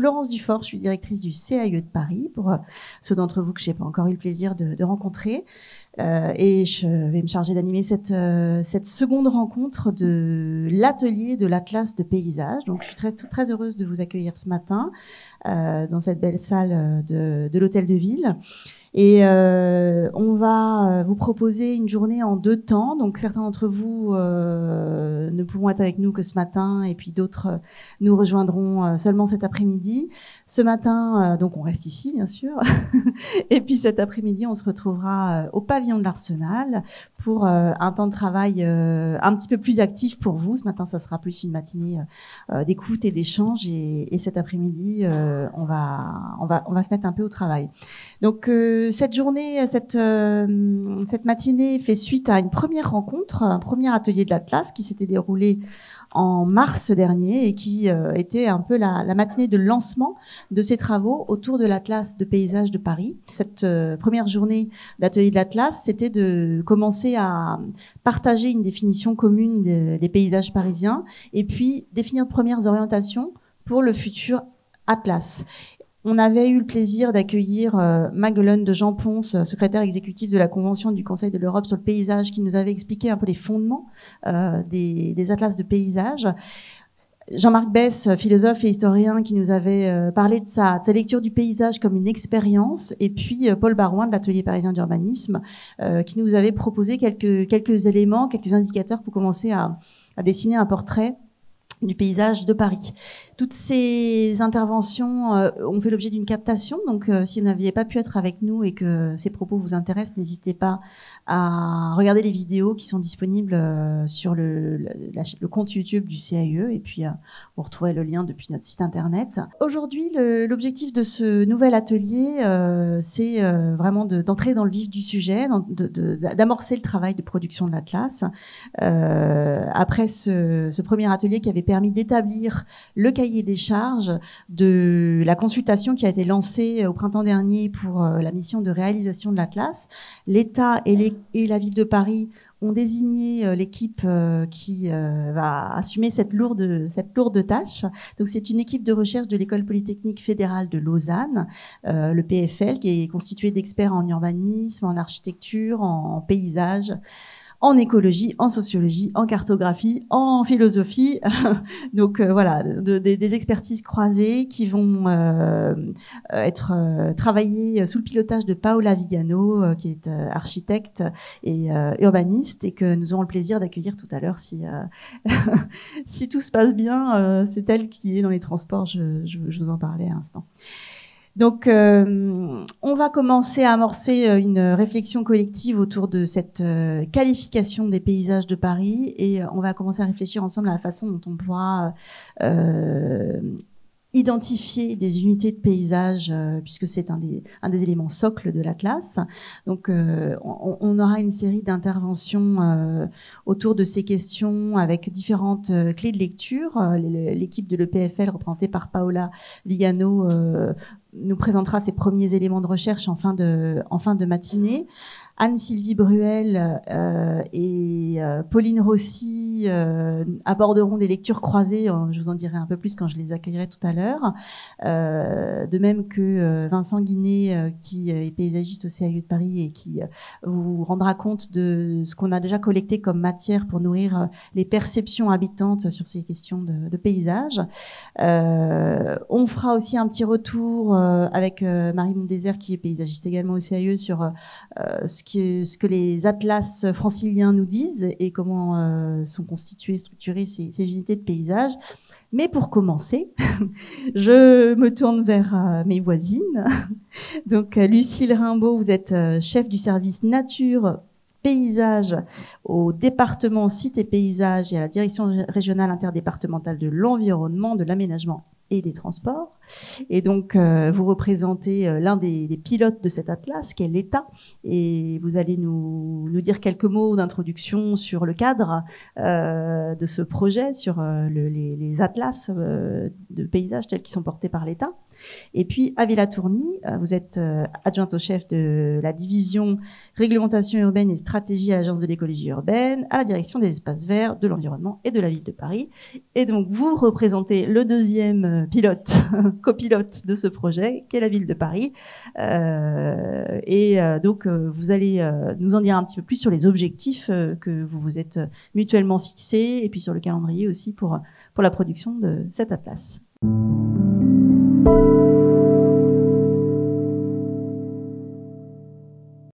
Florence Dufort, je suis directrice du CAE de Paris, pour ceux d'entre vous que je n'ai pas encore eu le plaisir de rencontrer. Et je vais me charger d'animer cette seconde rencontre de l'atelier de l'Atlas de paysage. Donc, je suis très, très heureuse de vous accueillir ce matin dans cette belle salle de l'Hôtel de Ville. Et on va vous proposer une journée en 2 temps. Donc certains d'entre vous ne pourront être avec nous que ce matin, et puis d'autres nous rejoindront seulement cet après-midi. Ce matin, donc on reste ici bien sûr. Et puis cet après-midi, on se retrouvera au pavillon de l'Arsenal pour un temps de travail un petit peu plus actif pour vous. Ce matin, ça sera plus une matinée d'écoute et d'échange. Et cet après-midi, on va se mettre un peu au travail. Donc cette journée, cette matinée fait suite à une première rencontre, un premier atelier de l'Atlas qui s'était déroulé en mars dernier et qui était un peu la matinée de lancement de ces travaux autour de l'Atlas de paysage de Paris. Cette première journée d'atelier de l'Atlas, c'était de commencer à partager une définition commune des paysages parisiens et puis définir de premières orientations pour le futur Atlas. On avait eu le plaisir d'accueillir Maguelone de Jean Ponce, secrétaire exécutif de la Convention du Conseil de l'Europe sur le paysage, qui nous avait expliqué un peu les fondements des atlas de paysage. Jean-Marc Besse, philosophe et historien, qui nous avait parlé de sa lecture du paysage comme une expérience, et puis Paul Barouin de l'Atelier parisien d'urbanisme, qui nous avait proposé quelques éléments, quelques indicateurs pour commencer à dessiner un portrait du paysage de Paris. Toutes ces interventions ont fait l'objet d'une captation, donc si vous n'aviez pas pu être avec nous et que ces propos vous intéressent, n'hésitez pas à regarder les vidéos qui sont disponibles sur le compte YouTube du CAE, et puis vous retrouverez le lien depuis notre site internet. Aujourd'hui, l'objectif de ce nouvel atelier, c'est vraiment d'entrer dans le vif du sujet, d'amorcer le travail de production de l'Atlas. Après ce premier atelier qui avait permis d'établir le cahier des charges de la consultation qui a été lancée au printemps dernier pour la mission de réalisation de l'Atlas, l'État et la ville de Paris ont désigné l'équipe qui va assumer cette lourde tâche. Donc c'est une équipe de recherche de l'École polytechnique fédérale de Lausanne, le PFL, qui est constitué d'experts en urbanisme, en architecture, en paysage, en écologie, en sociologie, en cartographie, en philosophie. Donc voilà, des expertises croisées qui vont être travaillées sous le pilotage de Paola Vigano, qui est architecte et urbaniste, et que nous aurons le plaisir d'accueillir tout à l'heure si tout se passe bien. C'est elle qui est dans les transports, je vous en parlais à l'instant. Donc, on va commencer à amorcer une réflexion collective autour de cette qualification des paysages de Paris, et on va commencer à réfléchir ensemble à la façon dont on pourra identifier des unités de paysage, puisque c'est un des éléments socles de l'Atlas. Donc, on aura une série d'interventions autour de ces questions avec différentes clés de lecture. L'équipe de l'EPFL, représentée par Paola Vigano, nous présentera ses premiers éléments de recherche en fin de matinée. Anne-Sylvie Bruel et Pauline Rossi aborderont des lectures croisées. Je vous en dirai un peu plus quand je les accueillerai tout à l'heure. De même que Vincent Guinet, qui est paysagiste au CAE de Paris et qui vous rendra compte de ce qu'on a déjà collecté comme matière pour nourrir les perceptions habitantes sur ces questions de paysage. On fera aussi un petit retour avec Marie Mondésert, qui est paysagiste également au CAE, sur ce que les atlas franciliens nous disent et comment sont constituées, structurées ces unités de paysage. Mais pour commencer, je me tourne vers mes voisines. Donc, Lucille Rimbaud, vous êtes chef du service nature, paysage au département Site et Paysage et à la direction régionale interdépartementale de l'environnement, de l'aménagement et des transports. Et donc, vous représentez l'un des pilotes de cet atlas, qui est l'État, et vous allez nous dire quelques mots d'introduction sur le cadre de ce projet, sur les atlas de paysages tels qu'ils sont portés par l'État. Et puis, Avila Tourny, vous êtes adjointe au chef de la division réglementation urbaine et stratégie à l'agence de l'écologie urbaine, à la direction des espaces verts, de l'environnement et de la ville de Paris. Et donc, vous représentez le deuxième pilote, copilote de ce projet, qu'est la ville de Paris. Donc, vous allez nous en dire un petit peu plus sur les objectifs que vous vous êtes mutuellement fixés et puis sur le calendrier aussi pour la production de cet atlas.